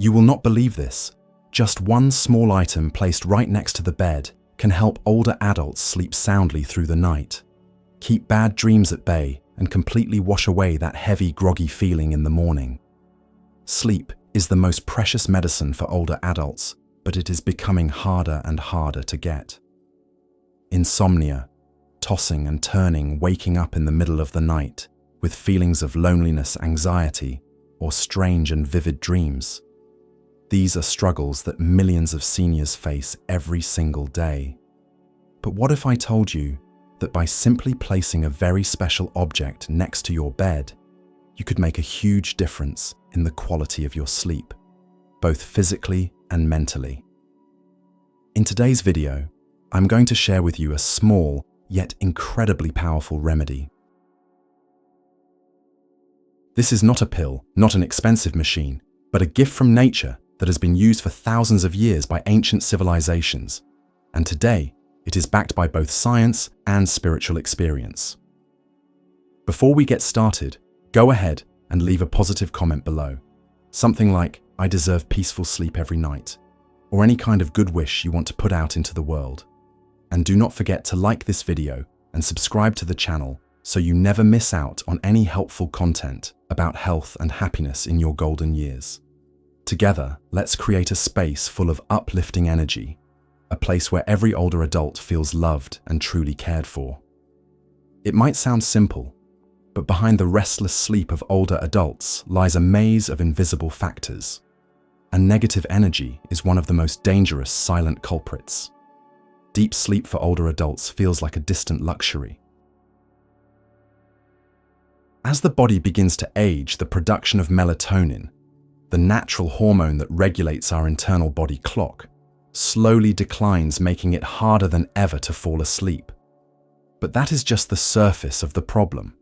You will not believe this. Just one small item placed right next to the bed can help older adults sleep soundly through the night, keep bad dreams at bay, and completely wash away that heavy, groggy feeling in the morning. Sleep is the most precious medicine for older adults, but it is becoming harder and harder to get. Insomnia, tossing and turning, waking up in the middle of the night with feelings of loneliness, anxiety, or strange and vivid dreams. These are struggles that millions of seniors face every single day. But what if I told you that by simply placing a very special object next to your bed, you could make a huge difference in the quality of your sleep, both physically and mentally? In today's video, I'm going to share with you a small yet incredibly powerful remedy. This is not a pill, not an expensive machine, but a gift from nature that has been used for thousands of years by ancient civilizations, and today it is backed by both science and spiritual experience. Before we get started, go ahead and leave a positive comment below. Something like, "I deserve peaceful sleep every night," or any kind of good wish you want to put out into the world. And do not forget to like this video and subscribe to the channel so you never miss out on any helpful content about health and happiness in your golden years. Together, let's create a space full of uplifting energy, a place where every older adult feels loved and truly cared for. It might sound simple, but behind the restless sleep of older adults lies a maze of invisible factors. And negative energy is one of the most dangerous silent culprits. Deep sleep for older adults feels like a distant luxury. As the body begins to age, the production of melatonin, the natural hormone that regulates our internal body clock, slowly declines, making it harder than ever to fall asleep. But that is just the surface of the problem.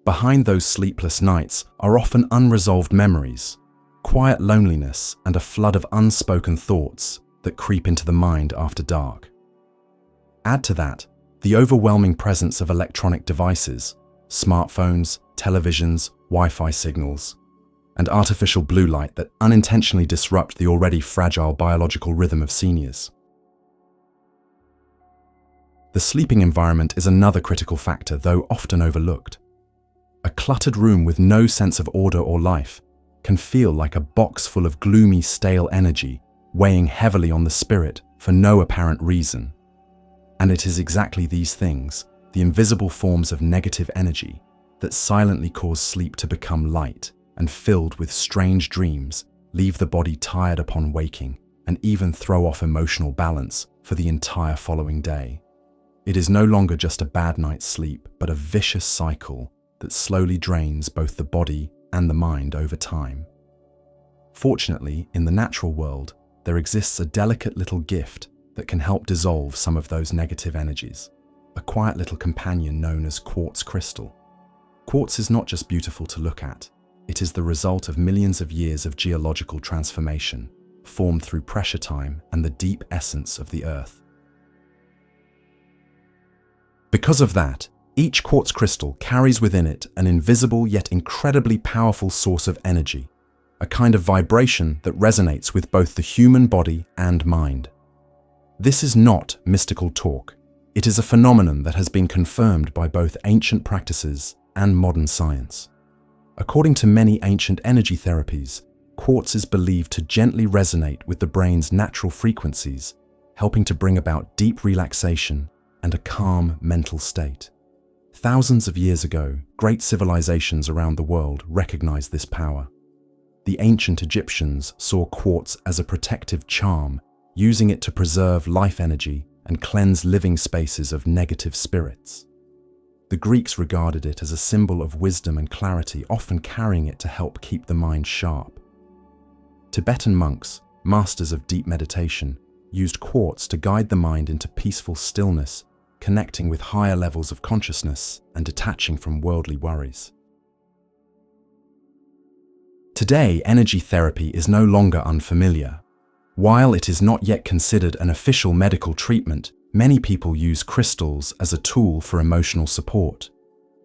Behind those sleepless nights are often unresolved memories, quiet loneliness, and a flood of unspoken thoughts that creep into the mind after dark. Add to that the overwhelming presence of electronic devices, smartphones, televisions, Wi-Fi signals, and artificial blue light that unintentionally disrupt the already fragile biological rhythm of seniors. The sleeping environment is another critical factor, though often overlooked. A cluttered room with no sense of order or life can feel like a box full of gloomy, stale energy, weighing heavily on the spirit for no apparent reason. And it is exactly these things, the invisible forms of negative energy, that silently cause sleep to become light and filled with strange dreams, leave the body tired upon waking, and even throw off emotional balance for the entire following day. It is no longer just a bad night's sleep, but a vicious cycle that slowly drains both the body and the mind over time. Fortunately, in the natural world, there exists a delicate little gift that can help dissolve some of those negative energies, a quiet little companion known as quartz crystal. Quartz is not just beautiful to look at, it is the result of millions of years of geological transformation, formed through pressure time and the deep essence of the earth. Because of that, each quartz crystal carries within it an invisible yet incredibly powerful source of energy, a kind of vibration that resonates with both the human body and mind. This is not mystical talk. It is a phenomenon that has been confirmed by both ancient practices and modern science. According to many ancient energy therapies, quartz is believed to gently resonate with the brain's natural frequencies, helping to bring about deep relaxation and a calm mental state. Thousands of years ago, great civilizations around the world recognized this power. The ancient Egyptians saw quartz as a protective charm, using it to preserve life energy and cleanse living spaces of negative spirits. The Greeks regarded it as a symbol of wisdom and clarity, often carrying it to help keep the mind sharp. Tibetan monks, masters of deep meditation, used quartz to guide the mind into peaceful stillness, connecting with higher levels of consciousness and detaching from worldly worries. Today, energy therapy is no longer unfamiliar. While it is not yet considered an official medical treatment, many people use crystals as a tool for emotional support,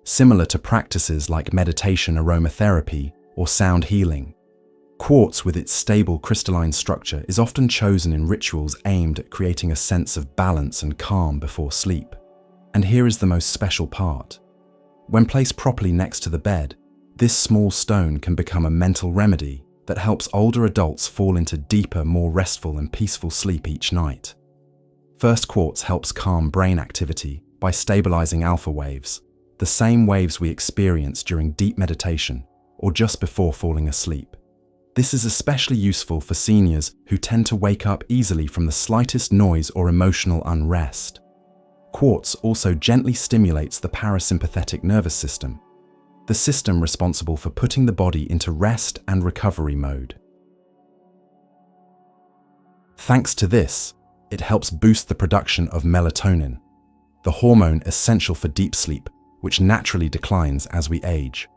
similar to practices like meditation, aromatherapy, or sound healing. Quartz, with its stable crystalline structure, is often chosen in rituals aimed at creating a sense of balance and calm before sleep. And here is the most special part. When placed properly next to the bed, this small stone can become a mental remedy that helps older adults fall into deeper, more restful and peaceful sleep each night. First, quartz helps calm brain activity by stabilizing alpha waves, the same waves we experience during deep meditation or just before falling asleep. This is especially useful for seniors who tend to wake up easily from the slightest noise or emotional unrest. Quartz also gently stimulates the parasympathetic nervous system, the system responsible for putting the body into rest and recovery mode. Thanks to this, it helps boost the production of melatonin, the hormone essential for deep sleep, which naturally declines as we age.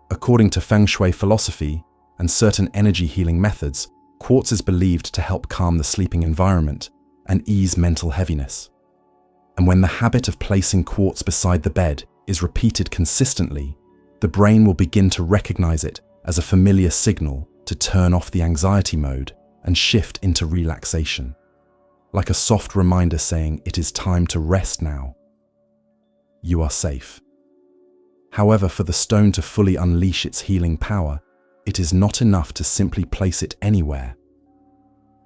According to Feng Shui philosophy and certain energy healing methods, quartz is believed to help calm the sleeping environment and ease mental heaviness. And when the habit of placing quartz beside the bed is repeated consistently, the brain will begin to recognize it as a familiar signal to turn off the anxiety mode and shift into relaxation, like a soft reminder saying it is time to rest now. You are safe. However, for the stone to fully unleash its healing power, it is not enough to simply place it anywhere.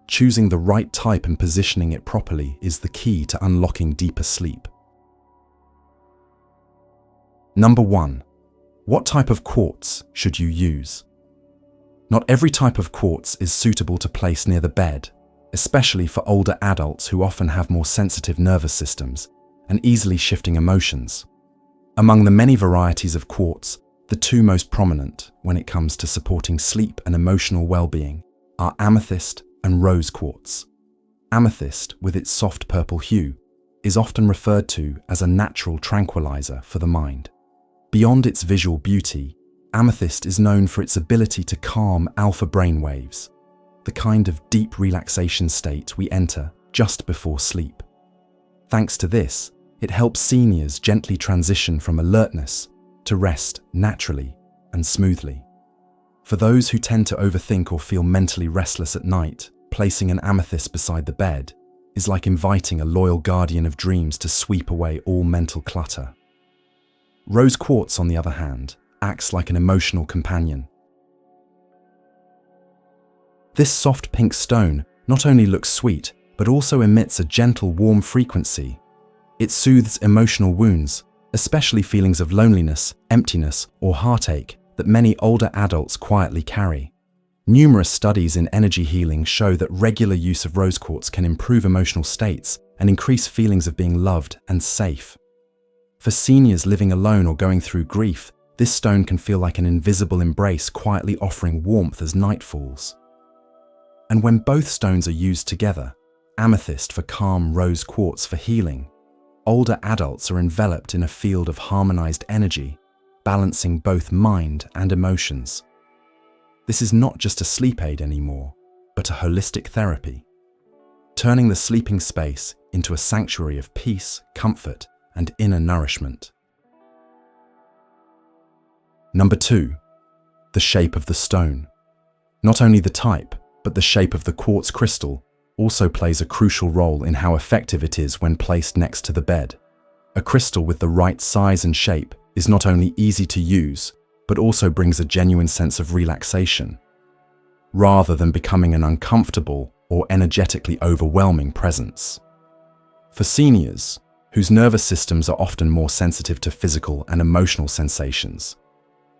Choosing the right type and positioning it properly is the key to unlocking deeper sleep. Number 1. What type of quartz should you use? Not every type of quartz is suitable to place near the bed, especially for older adults who often have more sensitive nervous systems and easily shifting emotions. Among the many varieties of quartz, the two most prominent when it comes to supporting sleep and emotional well-being are amethyst and rose quartz. Amethyst, with its soft purple hue, is often referred to as a natural tranquilizer for the mind. Beyond its visual beauty, amethyst is known for its ability to calm alpha brain waves, the kind of deep relaxation state we enter just before sleep. Thanks to this, it helps seniors gently transition from alertness to rest naturally and smoothly. For those who tend to overthink or feel mentally restless at night, placing an amethyst beside the bed is like inviting a loyal guardian of dreams to sweep away all mental clutter. Rose quartz, on the other hand, acts like an emotional companion. This soft pink stone not only looks sweet, but also emits a gentle, warm frequency. It soothes emotional wounds, especially feelings of loneliness, emptiness, or heartache that many older adults quietly carry. Numerous studies in energy healing show that regular use of rose quartz can improve emotional states and increase feelings of being loved and safe. For seniors living alone or going through grief, this stone can feel like an invisible embrace, quietly offering warmth as night falls. And when both stones are used together, amethyst for calm, rose quartz for healing, older adults are enveloped in a field of harmonized energy, balancing both mind and emotions. This is not just a sleep aid anymore, but a holistic therapy, turning the sleeping space into a sanctuary of peace, comfort, and inner nourishment. Number 2. The shape of the stone. Not only the type, but the shape of the quartz crystal also plays a crucial role in how effective it is when placed next to the bed. A crystal with the right size and shape is not only easy to use, but also brings a genuine sense of relaxation, rather than becoming an uncomfortable or energetically overwhelming presence. For seniors, whose nervous systems are often more sensitive to physical and emotional sensations,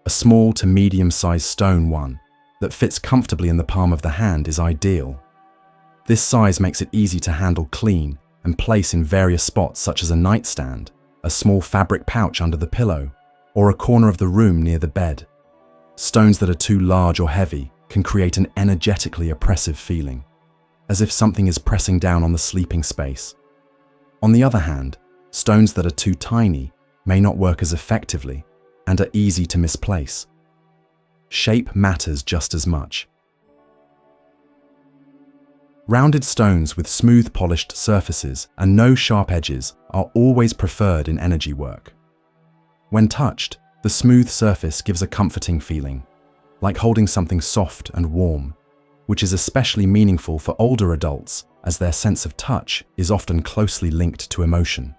a small to medium-sized stone one that fits comfortably in the palm of the hand is ideal. This size makes it easy to handle, clean, and place in various spots such as a nightstand, a small fabric pouch under the pillow, or a corner of the room near the bed. Stones that are too large or heavy can create an energetically oppressive feeling, as if something is pressing down on the sleeping space. On the other hand, stones that are too tiny may not work as effectively and are easy to misplace. Shape matters just as much. Rounded stones with smooth polished surfaces and no sharp edges are always preferred in energy work. When touched, the smooth surface gives a comforting feeling, like holding something soft and warm, which is especially meaningful for older adults as their sense of touch is often closely linked to emotion.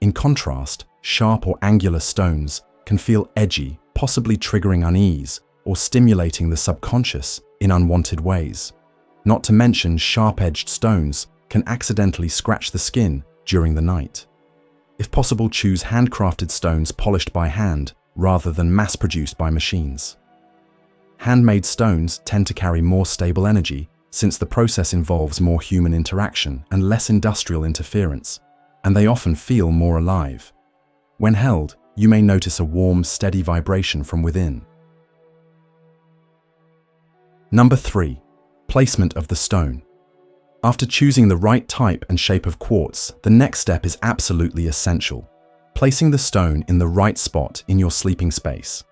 In contrast, sharp or angular stones can feel edgy, possibly triggering unease or stimulating the subconscious in unwanted ways. Not to mention, sharp-edged stones can accidentally scratch the skin during the night. If possible, choose handcrafted stones polished by hand rather than mass-produced by machines. Handmade stones tend to carry more stable energy since the process involves more human interaction and less industrial interference, and they often feel more alive. When held, you may notice a warm, steady vibration from within. Number 3. Placement of the stone. After choosing the right type and shape of quartz, the next step is absolutely essential: placing the stone in the right spot in your sleeping space.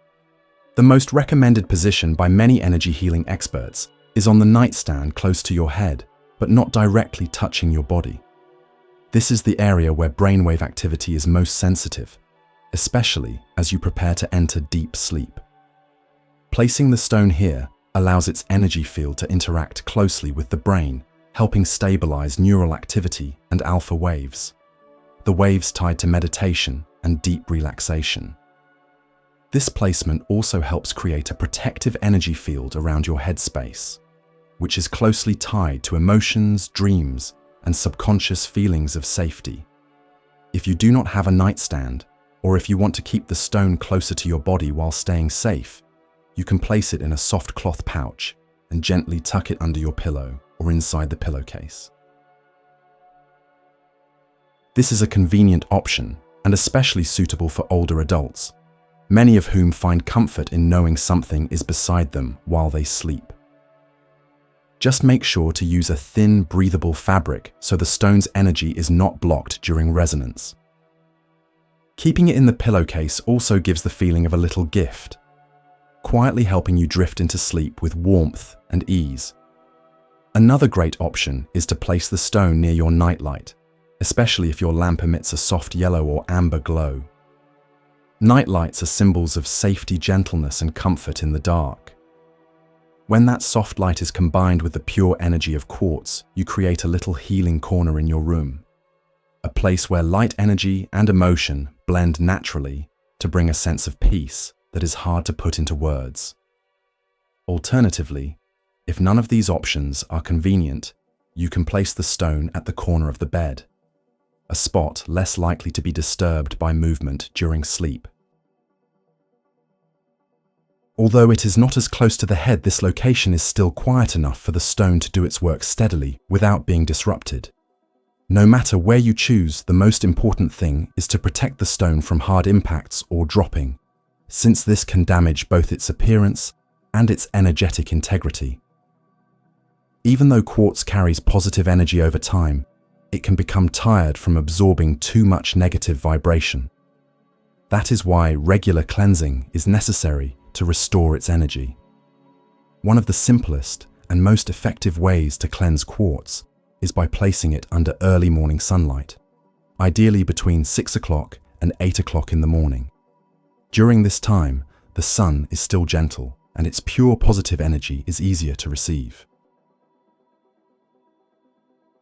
The most recommended position by many energy healing experts is on the nightstand close to your head, but not directly touching your body. This is the area where brainwave activity is most sensitive, especially as you prepare to enter deep sleep. Placing the stone here allows its energy field to interact closely with the brain, helping stabilize neural activity and alpha waves, the waves tied to meditation and deep relaxation. This placement also helps create a protective energy field around your headspace, which is closely tied to emotions, dreams, and subconscious feelings of safety. If you do not have a nightstand, or if you want to keep the stone closer to your body while staying safe, you can place it in a soft cloth pouch and gently tuck it under your pillow or inside the pillowcase. This is a convenient option and especially suitable for older adults, many of whom find comfort in knowing something is beside them while they sleep. Just make sure to use a thin, breathable fabric so the stone's energy is not blocked during resonance. Keeping it in the pillowcase also gives the feeling of a little gift, quietly helping you drift into sleep with warmth and ease. Another great option is to place the stone near your nightlight, especially if your lamp emits a soft yellow or amber glow. Nightlights are symbols of safety, gentleness, and comfort in the dark. When that soft light is combined with the pure energy of quartz, you create a little healing corner in your room, a place where light energy and emotion blend naturally to bring a sense of peace that is hard to put into words. Alternatively, if none of these options are convenient, you can place the stone at the corner of the bed, a spot less likely to be disturbed by movement during sleep. Although it is not as close to the head, this location is still quiet enough for the stone to do its work steadily without being disrupted. No matter where you choose, the most important thing is to protect the stone from hard impacts or dropping, since this can damage both its appearance and its energetic integrity. Even though quartz carries positive energy over time, it can become tired from absorbing too much negative vibration. That is why regular cleansing is necessary to restore its energy. One of the simplest and most effective ways to cleanse quartz is by placing it under early morning sunlight, ideally between 6 o'clock and 8 o'clock in the morning. During this time, the sun is still gentle and its pure positive energy is easier to receive.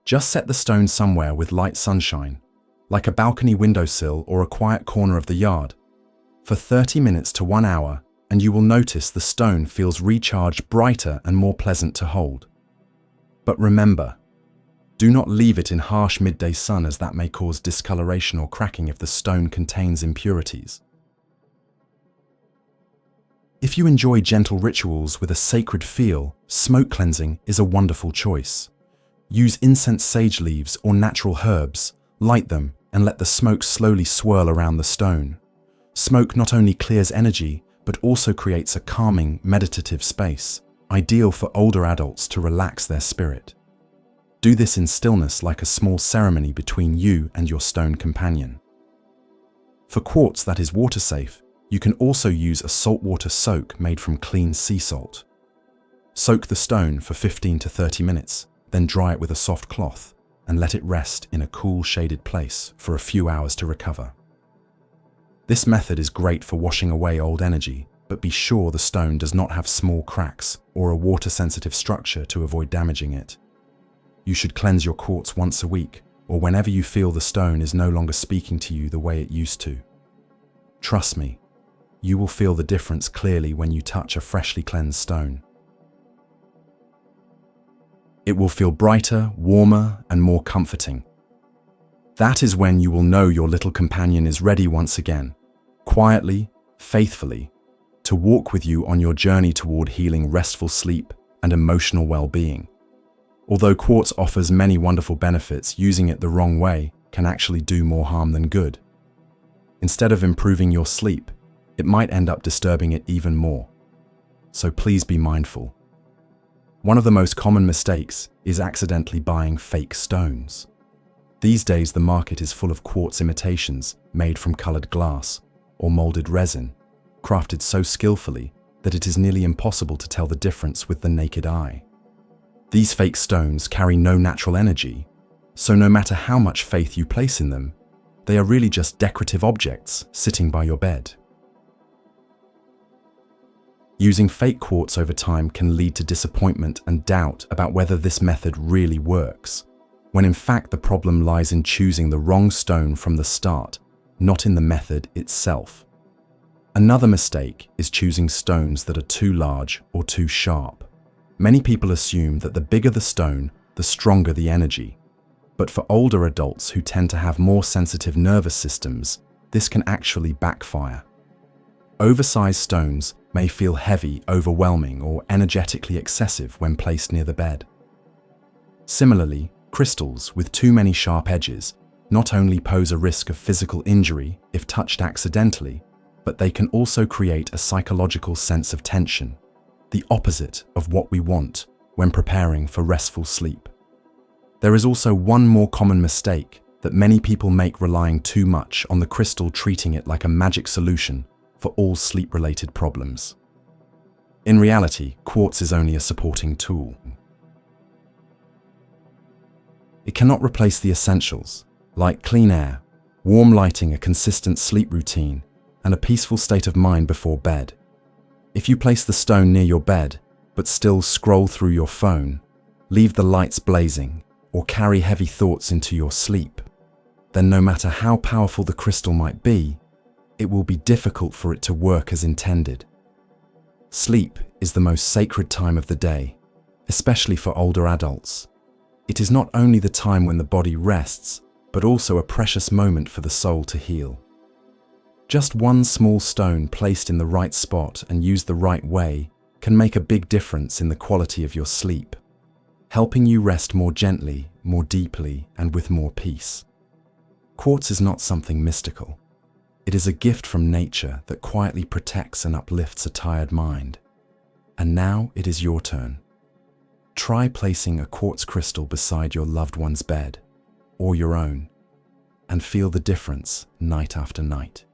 Just set the stone somewhere with light sunshine, like a balcony windowsill or a quiet corner of the yard, for 30 minutes to 1 hour, and you will notice the stone feels recharged, brighter, and more pleasant to hold. But remember, do not leave it in harsh midday sun, as that may cause discoloration or cracking if the stone contains impurities. If you enjoy gentle rituals with a sacred feel, smoke cleansing is a wonderful choice. Use incense, sage leaves, or natural herbs, light them, and let the smoke slowly swirl around the stone. Smoke not only clears energy, but also creates a calming, meditative space, ideal for older adults to relax their spirit. Do this in stillness, like a small ceremony between you and your stone companion. For quartz that is water safe, you can also use a saltwater soak made from clean sea salt. Soak the stone for 15 to 30 minutes, then dry it with a soft cloth and let it rest in a cool, shaded place for a few hours to recover. This method is great for washing away old energy, but be sure the stone does not have small cracks or a water-sensitive structure to avoid damaging it. You should cleanse your quartz once a week, or whenever you feel the stone is no longer speaking to you the way it used to. Trust me, you will feel the difference clearly when you touch a freshly cleansed stone. It will feel brighter, warmer, and more comforting. That is when you will know your little companion is ready once again, quietly, faithfully, to walk with you on your journey toward healing, restful sleep and emotional well-being. Although quartz offers many wonderful benefits, using it the wrong way can actually do more harm than good. Instead of improving your sleep, it might end up disturbing it even more. So please be mindful. One of the most common mistakes is accidentally buying fake stones. These days, the market is full of quartz imitations made from colored glass or molded resin, crafted so skillfully that it is nearly impossible to tell the difference with the naked eye. These fake stones carry no natural energy, so no matter how much faith you place in them, they are really just decorative objects sitting by your bed. Using fake quartz over time can lead to disappointment and doubt about whether this method really works, when in fact the problem lies in choosing the wrong stone from the start, not in the method itself. Another mistake is choosing stones that are too large or too sharp. Many people assume that the bigger the stone, the stronger the energy. But for older adults who tend to have more sensitive nervous systems, this can actually backfire. Oversized stones may feel heavy, overwhelming, or energetically excessive when placed near the bed. Similarly, crystals with too many sharp edges not only pose a risk of physical injury if touched accidentally, but they can also create a psychological sense of tension, the opposite of what we want when preparing for restful sleep. There is also one more common mistake that many people make, relying too much on the crystal, treating it like a magic solution for all sleep-related problems. In reality, quartz is only a supporting tool. It cannot replace the essentials, like clean air, warm lighting, a consistent sleep routine, and a peaceful state of mind before bed. If you place the stone near your bed, but still scroll through your phone, leave the lights blazing, or carry heavy thoughts into your sleep, then no matter how powerful the crystal might be, it will be difficult for it to work as intended. Sleep is the most sacred time of the day, especially for older adults. It is not only the time when the body rests, but also a precious moment for the soul to heal. Just one small stone placed in the right spot and used the right way can make a big difference in the quality of your sleep, helping you rest more gently, more deeply, and with more peace. Quartz is not something mystical. It is a gift from nature that quietly protects and uplifts a tired mind. And now it is your turn. Try placing a quartz crystal beside your loved one's bed, or your own, and feel the difference night after night.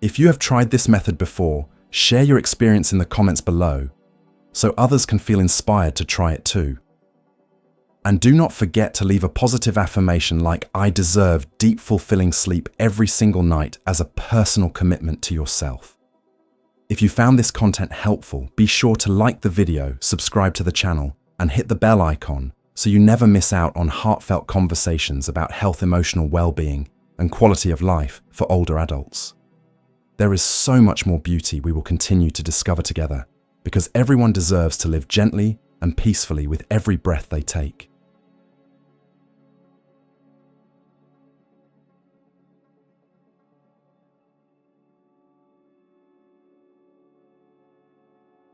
If you have tried this method before, share your experience in the comments below so others can feel inspired to try it too. And do not forget to leave a positive affirmation like "I deserve deep, fulfilling sleep every single night" as a personal commitment to yourself. If you found this content helpful, be sure to like the video, subscribe to the channel, and hit the bell icon so you never miss out on heartfelt conversations about health, emotional well-being, and quality of life for older adults. There is so much more beauty we will continue to discover together, because everyone deserves to live gently and peacefully with every breath they take.